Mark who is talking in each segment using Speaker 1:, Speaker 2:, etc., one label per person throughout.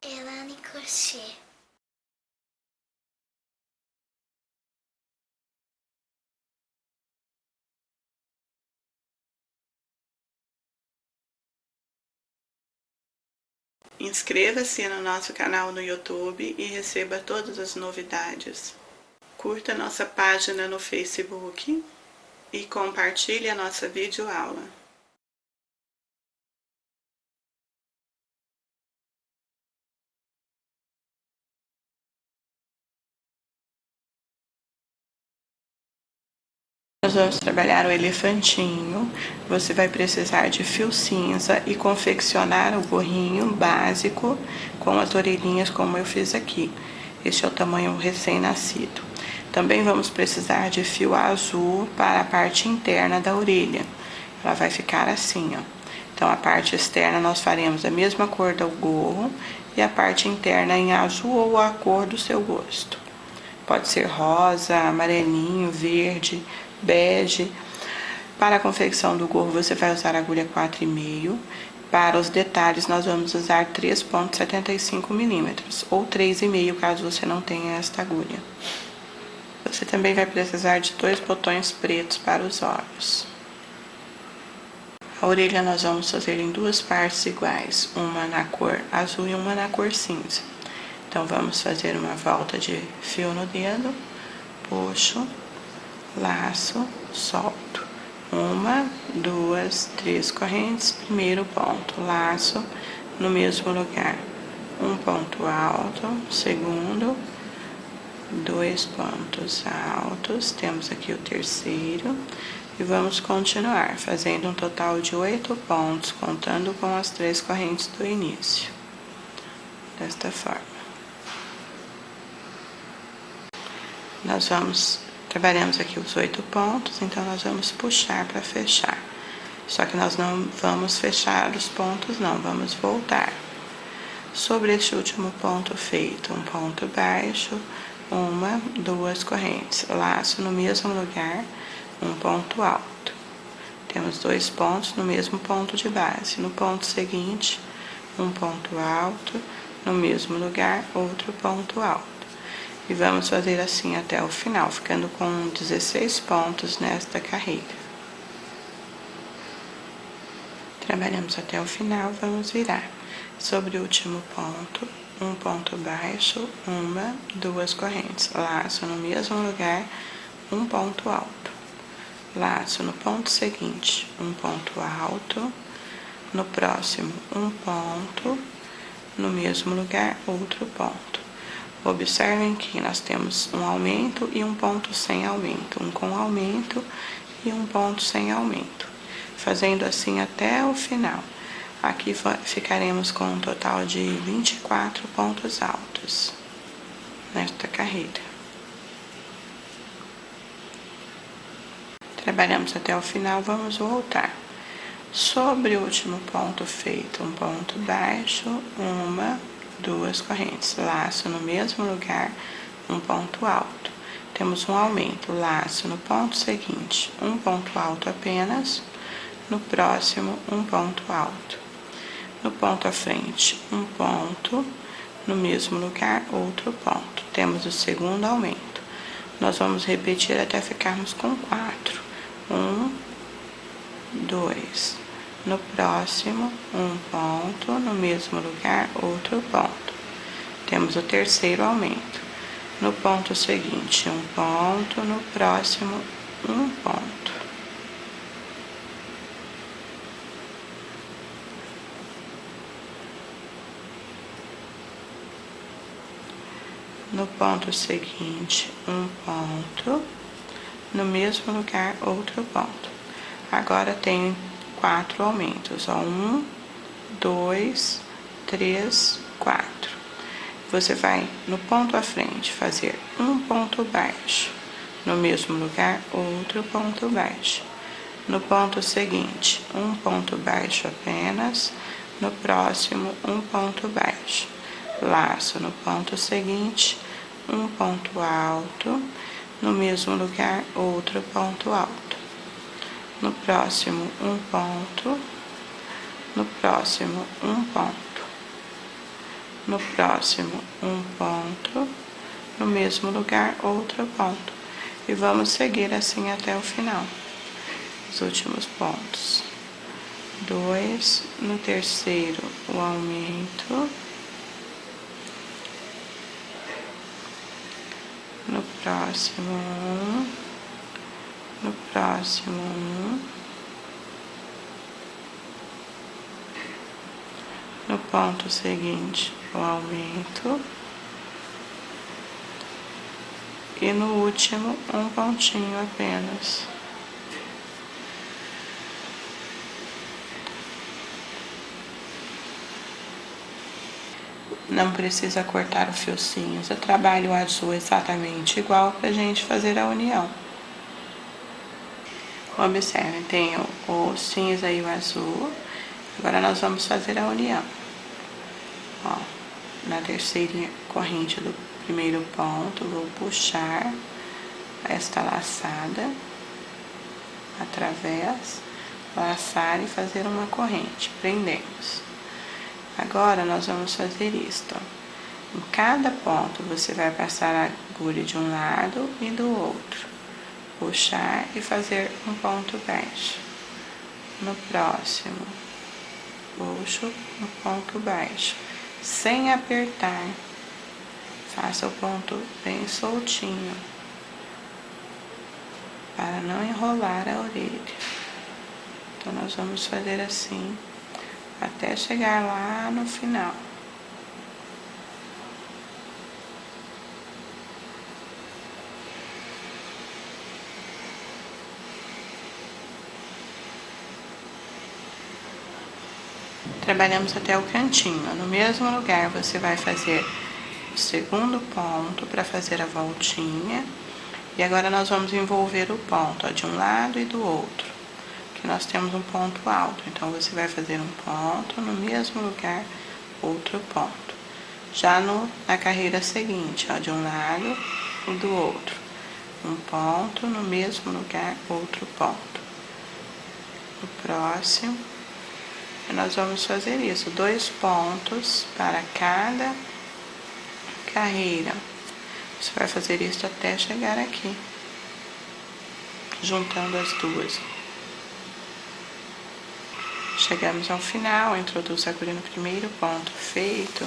Speaker 1: Elane Crochê.
Speaker 2: Inscreva-se no nosso canal no YouTube e receba todas as novidades. Curta nossa página no Facebook e compartilhe a nossa videoaula. Nós vamos trabalhar o elefantinho. Você vai precisar de fio cinza e confeccionar o gorrinho básico com as orelhinhas como eu fiz aqui. Este é o tamanho recém-nascido. Também vamos precisar de fio azul para a parte interna da orelha. Ela vai ficar assim, ó. Então a parte externa nós faremos a mesma cor do gorro e a parte interna em azul ou a cor do seu gosto. Pode ser rosa, amarelinho, verde, bege. Para a confecção do gorro você vai usar a agulha 4,5. Para os detalhes nós vamos usar 3,75 milímetros ou 3,5 caso você não tenha esta agulha. Você também vai precisar de 2 botões pretos para os olhos. A orelha nós vamos fazer em 2 partes iguais, uma na cor azul e uma na cor cinza. Então vamos fazer uma volta de fio no dedo, puxo, laço, solto. 1, 2, 3 correntes, primeiro ponto, laço no mesmo lugar. Um ponto alto, segundo, 2 pontos altos, temos aqui o terceiro. E vamos continuar, fazendo um total de 8 pontos, contando com as 3 correntes do início. Desta forma. Trabalhamos aqui os 8 pontos, então nós vamos puxar para fechar. Só que nós não vamos fechar os pontos, não, vamos voltar. Sobre este último ponto feito, um ponto baixo, 1, 2 correntes, laço no mesmo lugar, um ponto alto. Temos 2 pontos no mesmo ponto de base. No ponto seguinte, um ponto alto, no mesmo lugar, outro ponto alto. E vamos fazer assim até o final, ficando com 16 pontos nesta carreira. Trabalhamos até o final, vamos virar. Sobre o último ponto, um ponto baixo, 1, 2 correntes, laço no mesmo lugar, um ponto alto. Laço no ponto seguinte, um ponto alto, no próximo um ponto, no mesmo lugar outro ponto. Observem que nós temos um aumento e um ponto sem aumento, um com aumento e um ponto sem aumento. Fazendo assim até o final. Aqui ficaremos com um total de 24 pontos altos nesta carreira. Trabalhamos até o final, vamos voltar. Sobre o último ponto feito, um ponto baixo, 1, 2 correntes, laço no mesmo lugar, um ponto alto. Temos um aumento, laço no ponto seguinte, um ponto alto apenas, no próximo um ponto alto. No ponto à frente, um ponto, no mesmo lugar, outro ponto. Temos o segundo aumento. Nós vamos repetir até ficarmos com 4. 1, 2. No próximo, um ponto, no mesmo lugar, outro ponto. Temos o terceiro aumento. No ponto seguinte, um ponto, no próximo, um ponto. No ponto seguinte, um ponto, no mesmo lugar, outro ponto. Agora tem 4 aumentos, ó, 1, 2, 3, 4. Você vai no ponto à frente fazer um ponto baixo, no mesmo lugar, outro ponto baixo. No ponto seguinte, um ponto baixo apenas, no próximo, um ponto baixo. Laço no ponto seguinte, um ponto alto, no mesmo lugar, outro ponto alto. No próximo, um ponto, no próximo, um ponto. no próximo um ponto, no mesmo lugar outro ponto, e vamos seguir assim até o final. Os últimos pontos, 2, no terceiro o aumento, no próximo 1, no próximo 1, no ponto seguinte o aumento, e no último um pontinho apenas. Não precisa cortar o fio cinza, trabalho o azul exatamente igual para a gente fazer a união. Observem, tem o cinza e o azul. Agora nós vamos fazer a união. Ó, na terceira corrente do primeiro ponto, vou puxar esta laçada através, laçar e fazer uma corrente, prendemos. Agora nós vamos fazer isto, ó. Em cada ponto você vai passar a agulha de um lado e do outro, puxar e fazer um ponto baixo. No próximo, puxo um ponto baixo, sem apertar, faça o ponto bem soltinho, para não enrolar a orelha. Então nós vamos fazer assim, até chegar lá no final. Trabalhamos até o cantinho. No mesmo lugar você vai fazer o segundo ponto para fazer a voltinha. E agora nós vamos envolver o ponto, ó, de um lado e do outro, que nós temos um ponto alto. Então você vai fazer um ponto, no mesmo lugar outro ponto. Já na carreira seguinte, ó, de um lado e do outro, um ponto, no mesmo lugar outro ponto. No próximo, nós vamos fazer isso, 2 pontos para cada carreira. Você vai fazer isso até chegar aqui, juntando as duas. Chegamos ao final, introduz a agulha no primeiro ponto feito,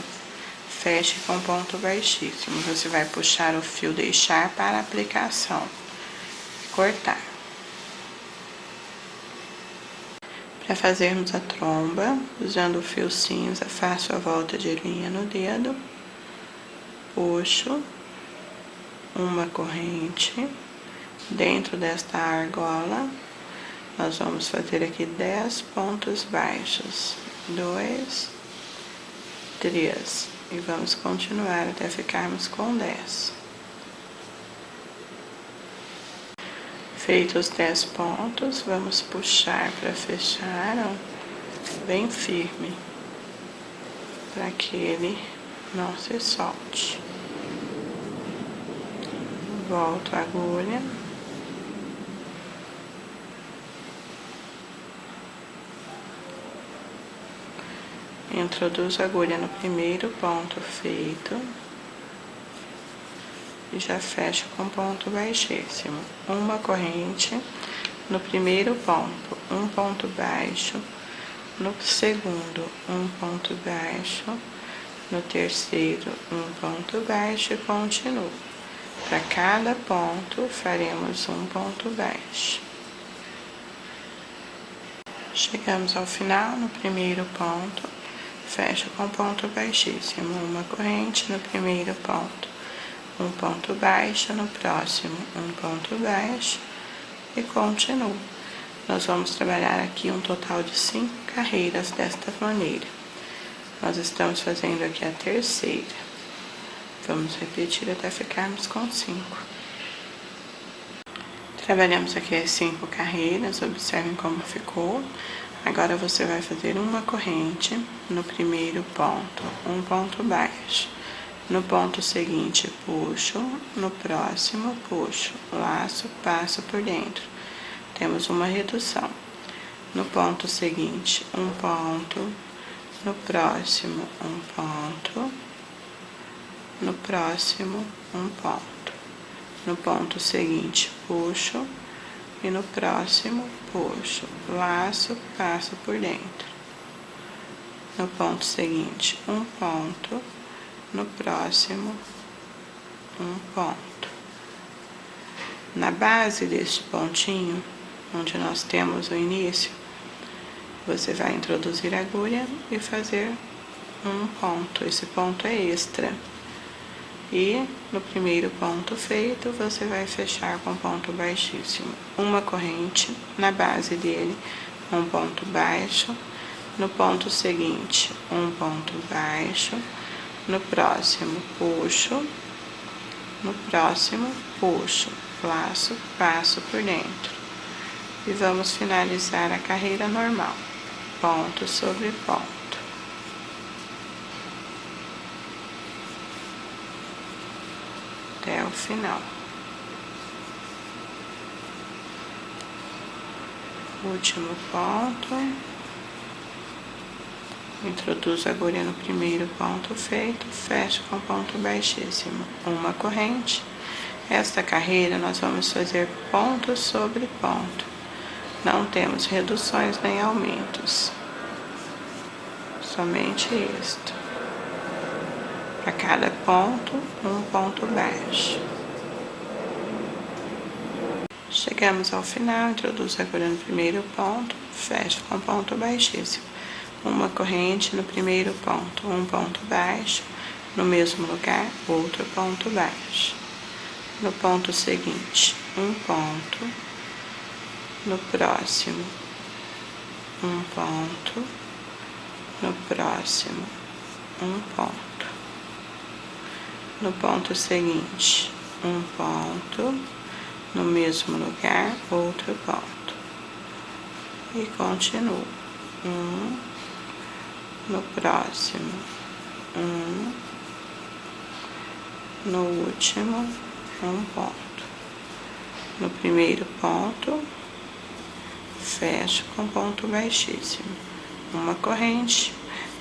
Speaker 2: feche com ponto baixíssimo. Você vai puxar o fio, deixar para aplicação, cortar. Para fazermos a tromba, usando o fio cinza, faço a volta de linha no dedo, puxo uma corrente, dentro desta argola, nós vamos fazer aqui 10 pontos baixos, 2, 3, e vamos continuar até ficarmos com 10. Feitos os 10 pontos, vamos puxar para fechar, ó, bem firme, para que ele não se solte. Volto a agulha. Introduzo a agulha no primeiro ponto feito. E já fecho com ponto baixíssimo. Uma corrente no primeiro ponto, um ponto baixo. No segundo, um ponto baixo. No terceiro, um ponto baixo e continuo. Para cada ponto, faremos um ponto baixo. Chegamos ao final, no primeiro ponto, fecho com ponto baixíssimo. Uma corrente no primeiro ponto. Um ponto baixo, no próximo um ponto baixo e continuo. Nós vamos trabalhar aqui um total de 5 carreiras desta maneira. Nós estamos fazendo aqui a terceira. Vamos repetir até ficarmos com 5. Trabalhamos aqui as 5 carreiras, observem como ficou. Agora você vai fazer uma corrente no primeiro ponto, um ponto baixo. No ponto seguinte, puxo, no próximo, puxo, laço, passo por dentro. Temos uma redução. No ponto seguinte, um ponto, no próximo, um ponto, no próximo um ponto. No ponto seguinte, puxo, e no próximo, puxo, laço, passo por dentro. No ponto seguinte, um ponto, no próximo, um ponto. Na base deste pontinho, onde nós temos o início, você vai introduzir a agulha e fazer um ponto. Esse ponto é extra. E no primeiro ponto feito, você vai fechar com ponto baixíssimo. Uma corrente na base dele, um ponto baixo. No ponto seguinte, um ponto baixo. No próximo, puxo. No próximo, puxo, laço, passo por dentro. E vamos finalizar a carreira normal. Ponto sobre ponto. Até o final. Último ponto. Introduzo a agulha no primeiro ponto feito, fecho com ponto baixíssimo. Uma corrente. Esta carreira nós vamos fazer ponto sobre ponto. Não temos reduções nem aumentos. Somente isto. Para cada ponto, um ponto baixo. Chegamos ao final, introduzo a agulha no primeiro ponto, fecho com ponto baixíssimo. Uma corrente no primeiro ponto, um ponto baixo, no mesmo lugar, outro ponto baixo. No ponto seguinte, um ponto, no próximo, um ponto, no próximo, um ponto. No ponto seguinte, um ponto, no mesmo lugar, outro ponto. E continuo. No próximo, no último, um ponto. No primeiro ponto, fecho com ponto baixíssimo. Uma corrente.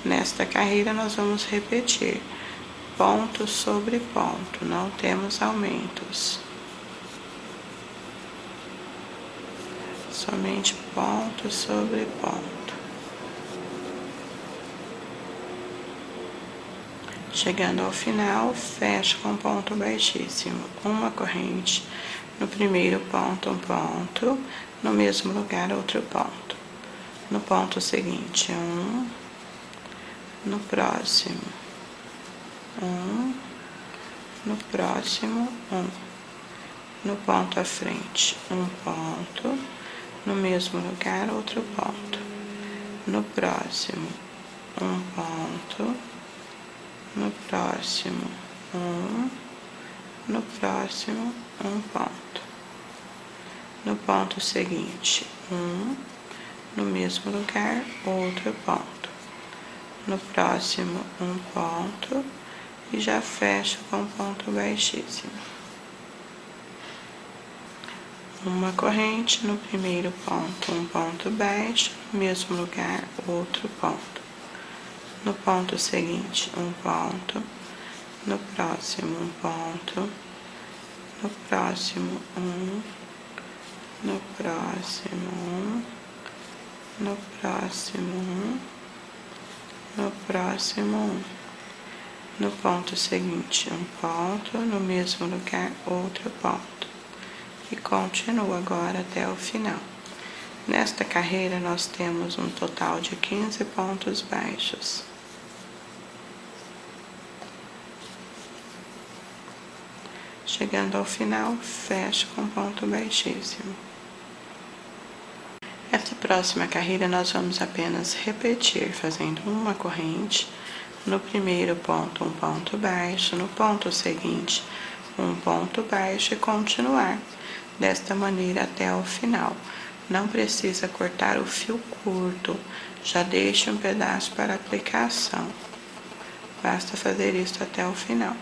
Speaker 2: Nesta carreira nós vamos repetir ponto sobre ponto, não temos aumentos. Somente ponto sobre ponto. Chegando ao final, fecho com ponto baixíssimo. Uma corrente. No primeiro ponto, um ponto. No mesmo lugar, outro ponto. No ponto seguinte, um. No próximo, um. No próximo, um. No ponto à frente, um ponto. No mesmo lugar, outro ponto. No próximo, um ponto. No próximo, um. No próximo, um ponto. No ponto seguinte, um. No mesmo lugar, outro ponto. No próximo, um ponto. E já fecho com ponto baixíssimo. Uma corrente no primeiro ponto, um ponto baixo, no mesmo lugar, outro ponto. No ponto seguinte, um ponto. No próximo, um ponto. No próximo, um. No próximo, um. No próximo, um. No próximo, um. No ponto seguinte, um ponto. No mesmo lugar, outro ponto. E continuo agora até o final. Nesta carreira, nós temos um total de 15 pontos baixos. Chegando ao final, fecho com ponto baixíssimo. Esta próxima carreira, nós vamos apenas repetir, fazendo uma corrente. No primeiro ponto, um ponto baixo. No ponto seguinte, um ponto baixo e continuar desta maneira até o final. Não precisa cortar o fio curto, já deixe um pedaço para aplicação. Basta fazer isso até o final.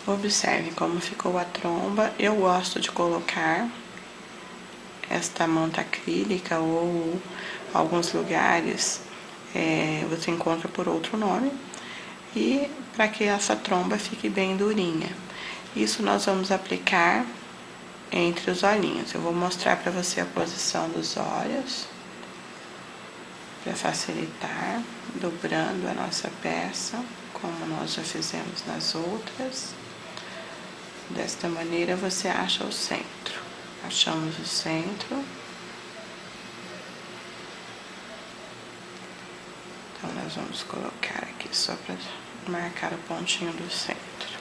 Speaker 2: Observe como ficou a tromba. Eu gosto de colocar esta manta acrílica ou alguns lugares você encontra por outro nome. e para que essa tromba fique bem durinha. Isso nós vamos aplicar entre os olhinhos. Eu vou mostrar para você a posição dos olhos, para facilitar, dobrando a nossa peça, como nós já fizemos nas outras. Desta maneira você acha o centro. Achamos o centro. Então, nós vamos colocar aqui só para marcar o pontinho do centro.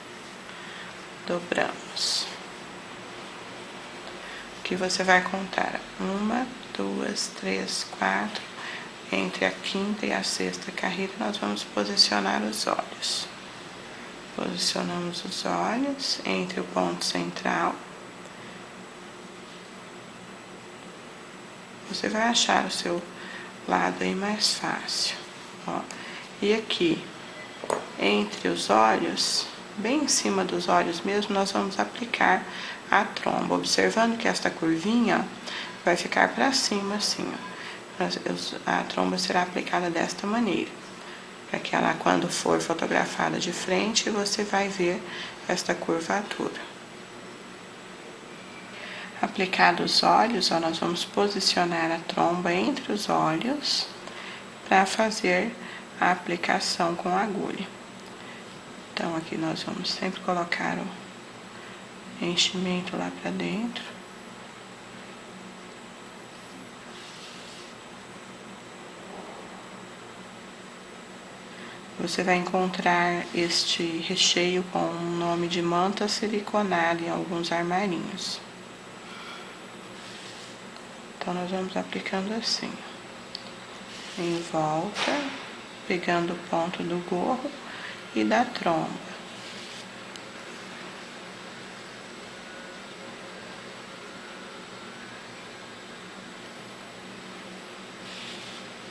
Speaker 2: Dobramos. Aqui você vai contar 1, 2, 3, 4. Entre a quinta e a sexta carreira, nós vamos posicionar os olhos. Posicionamos os olhos entre o ponto central. Você vai achar o seu lado aí mais fácil. Ó. E aqui, entre os olhos, bem em cima dos olhos mesmo, nós vamos aplicar a tromba. Observando que esta curvinha, ó, vai ficar para cima assim, ó. A tromba será aplicada desta maneira, para que ela, quando for fotografada de frente, você vai ver esta curvatura. Aplicados os olhos, ó, nós vamos posicionar a tromba entre os olhos para fazer a aplicação com a agulha. Então, aqui nós vamos sempre colocar o enchimento lá para dentro. Você vai encontrar este recheio com o nome de manta siliconada em alguns armarinhos. Então, nós vamos aplicando assim, em volta, pegando o ponto do gorro e da tromba.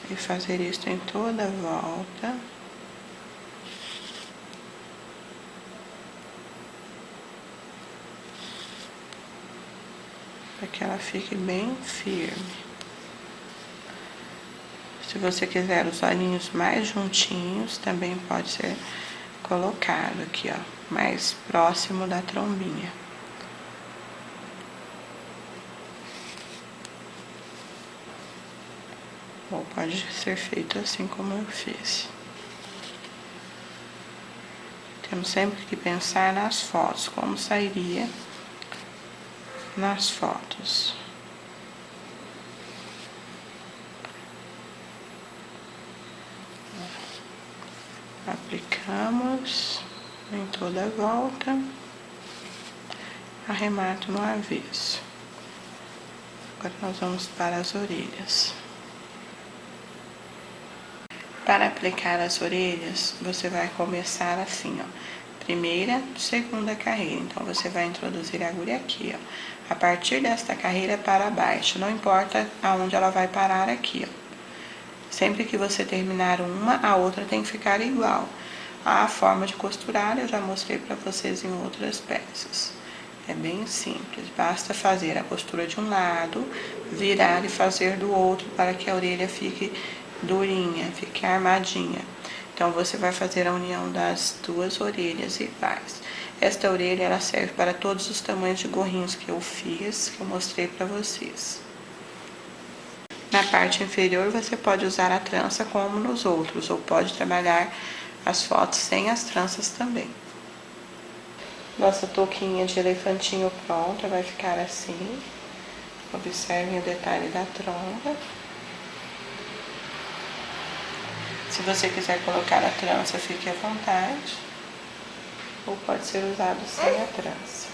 Speaker 2: E fazer isso em toda a volta. Para que ela fique bem firme. Se você quiser os olhinhos mais juntinhos, também pode ser colocado aqui, ó, mais próximo da trombinha. Ou pode ser feito assim como eu fiz. Temos sempre que pensar nas fotos, como sairia nas fotos. Aplicamos em toda a volta, arremato no avesso. Agora nós vamos para as orelhas. Para aplicar as orelhas, você vai começar assim, ó, primeira, segunda carreira. Então, você vai introduzir a agulha aqui, ó, a partir desta carreira para baixo, não importa aonde ela vai parar aqui, ó. Sempre que você terminar uma, a outra tem que ficar igual. A forma de costurar eu já mostrei para vocês em outras peças. É bem simples, basta fazer a costura de um lado, virar e fazer do outro para que a orelha fique durinha, fique armadinha. Então, você vai fazer a união das duas orelhas iguais. Esta orelha, ela serve para todos os tamanhos de gorrinhos que eu fiz, que eu mostrei para vocês. Na parte inferior, você pode usar a trança como nos outros, ou pode trabalhar as fotos sem as tranças também. Nossa touquinha de elefantinho pronta, vai ficar assim. Observem o detalhe da tromba. Se você quiser colocar a trança, fique à vontade. Ou pode ser usado sem a trança.